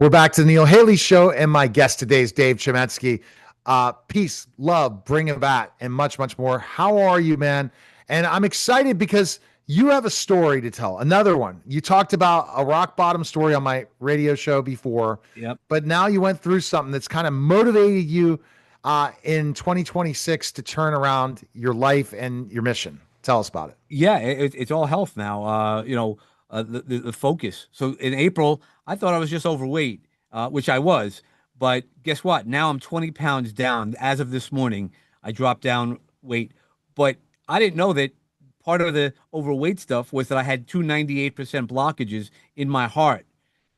We're back to the Neil Haley Show, and my guest today is Dave Chametzky. Peace, love, bring it back, and much, much more. How are you, man? And I'm excited because you have a story to tell. Another one. You talked about a rock bottom story on my radio show before, Yep. but now you went through something that's kind of motivated you in 2026 to turn around your life and your mission. Tell us about it. Yeah, it's all health now. The focus. So in April, I thought I was just overweight, which I was. But guess what? Now I'm 20 pounds down. As of this morning, I dropped down weight. But I didn't know that part of the overweight stuff was that I had 298% blockages in my heart,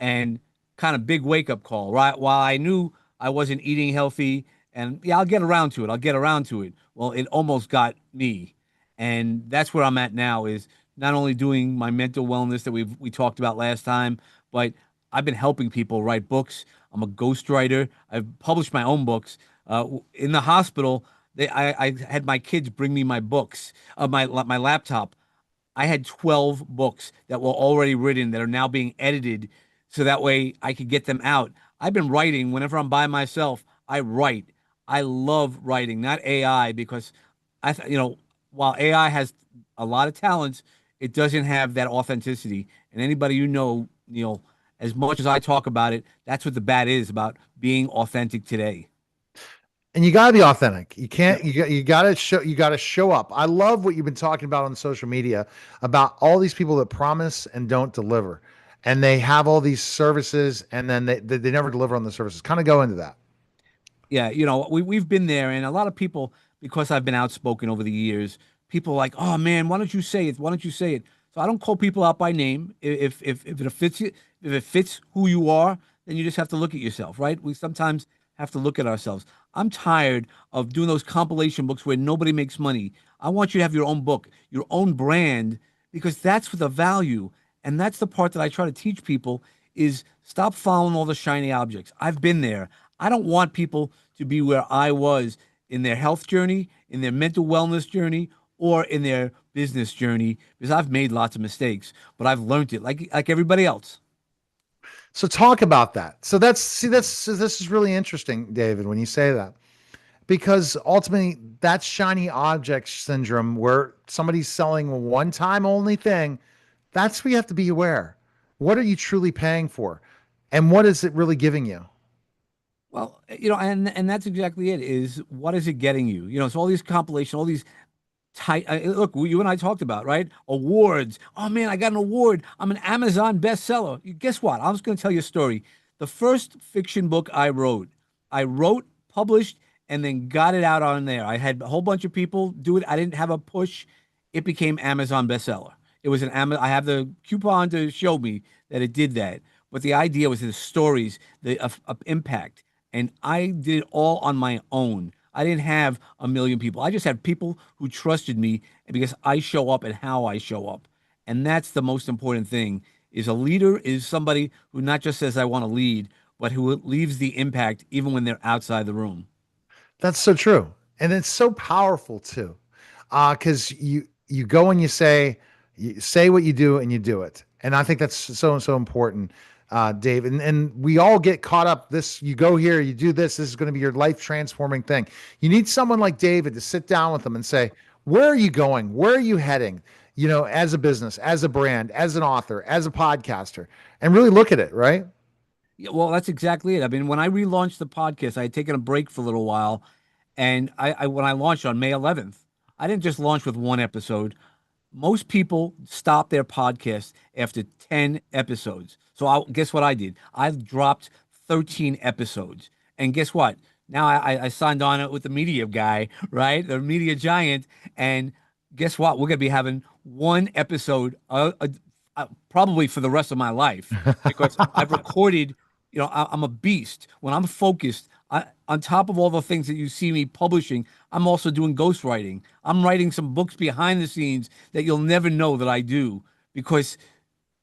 and kind of big wake up call, right? While I knew I wasn't eating healthy, and yeah, I'll get around to it. I'll get around to it. Well, it almost got me. And that's where I'm at now, is not only doing my mental wellness that we talked about last time, but I've been helping people write books. I'm a ghostwriter. I've published my own books. In the hospital, I had my kids bring me my books, my laptop. I had 12 books that were already written that are now being edited so that way I could get them out. I've been writing whenever I'm by myself. I write. I love writing, not AI, because while AI has a lot of talents, it doesn't have that authenticity. And anybody Neil, as much as I talk about it, that's what the bat is about, being authentic today. And you got to be authentic. You can't. Yep. You got to show. You got to show up. I love what you've been talking about on social media about all these people that promise and don't deliver, and they have all these services, and then they never deliver on the services. Kind of go into that. Yeah, we've been there, and a lot of people, because I've been outspoken over the years, people are like, "Oh man, why don't you say it? Why don't you say it?" So I don't call people out by name. If it fits you, if it fits who you are, then you just have to look at yourself, right? We sometimes have to look at ourselves. I'm tired of doing those compilation books where nobody makes money. I want you to have your own book, your own brand, because that's the value, and that's the part that I try to teach people is stop following all the shiny objects. I've been there. I don't want people to be where I was in their health journey, in their mental wellness journey, or in their business journey, because I've made lots of mistakes, but I've learned it like everybody else. So talk about that. So that's see that's this is really interesting, David, when you say that because ultimately that's shiny object syndrome where somebody's selling a one time only thing. That's where you have to be aware. What are you truly paying for, and what is it really giving you? Well, and that's exactly it. Is what is it getting you? So all these compilation, all these tight. Look, you and I talked about, right? Awards. Oh man, I got an award. I'm an Amazon bestseller. Guess what? I was going to tell you a story. The first fiction book I wrote, published, and then got it out on there. I had a whole bunch of people do it. I didn't have a push. It became Amazon bestseller. It was an Amazon. I have the coupon to show me that it did that. But the idea was the stories, the of impact, and I did it all on my own. I didn't have a million people. I just had people who trusted me because I show up and how I show up. And that's the most important thing. Is a leader is somebody who not just says I want to lead, but who leaves the impact even when they're outside the room. That's so true, and it's so powerful too, because you go and you say what you do and you do it, and I think that's so important, Dave. And we all get caught up. This you go here, you do this. This is going to be your life transforming thing. You need someone like David to sit down with them and say, where are you going? Where are you heading? As a business, as a brand, as an author, as a podcaster, and really look at it, right? Yeah, well, that's exactly it. I mean, when I relaunched the podcast, I had taken a break for a little while, and I when I launched on May 11th, I didn't just launch with one episode. Most people stop their podcast after 10 episodes. So guess what I did? I dropped 13 episodes. And guess what? Now I signed on it with the media guy, right? The media giant. And guess what? We're going to be having one episode probably for the rest of my life because I've recorded, I'm a beast. When I'm focused, on top of all the things that you see me publishing, I'm also doing ghostwriting. I'm writing some books behind the scenes that you'll never know that I do because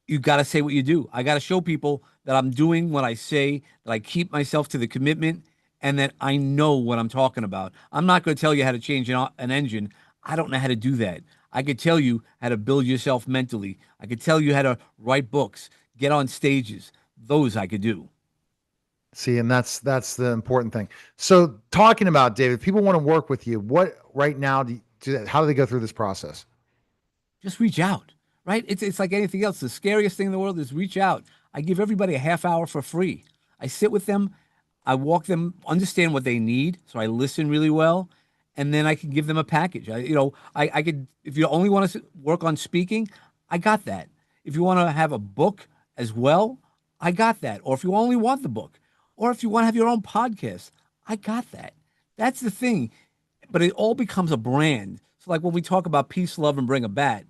you got to say what you do. I got to show people that I'm doing what I say, that I keep myself to the commitment, and that I know what I'm talking about. I'm not going to tell you how to change an engine. I don't know how to do that. I could tell you how to build yourself mentally. I could tell you how to write books, get on stages. Those I could do. See, and that's the important thing. So, talking about David, people want to work with you. What right now how do they go through this process? Just reach out, right? It's like anything else. The scariest thing in the world is reach out. I give everybody a half hour for free. I sit with them, I walk them, understand what they need, so I listen really well, and then I can give them a package. I could if you only want to work on speaking, I got that. If you want to have a book as well, I got that. Or if you only want the book, or if you want to have your own podcast, I got that. That's the thing. But it all becomes a brand. So like when we talk about peace, love, and bring a bat,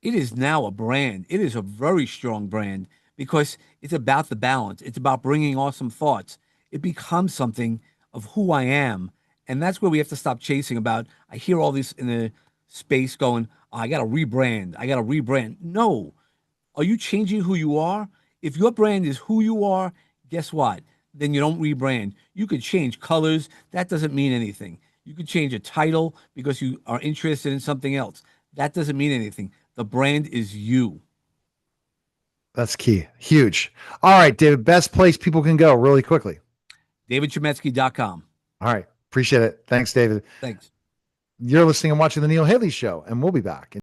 it is now a brand. It is a very strong brand because it's about the balance. It's about bringing awesome thoughts. It becomes something of who I am. And that's where we have to stop chasing about. I hear all this in the space going, oh, I got to rebrand. I got to rebrand. No. Are you changing who you are? If your brand is who you are, guess what? Then you don't rebrand. You could change colors. That doesn't mean anything. You could change a title because you are interested in something else. That doesn't mean anything. The brand is you. That's key. Huge. All right, David, best place people can go really quickly. DavidChametzky.com. All right. Appreciate it. Thanks, David. Thanks. You're listening and watching The Neil Haley Show, and we'll be back.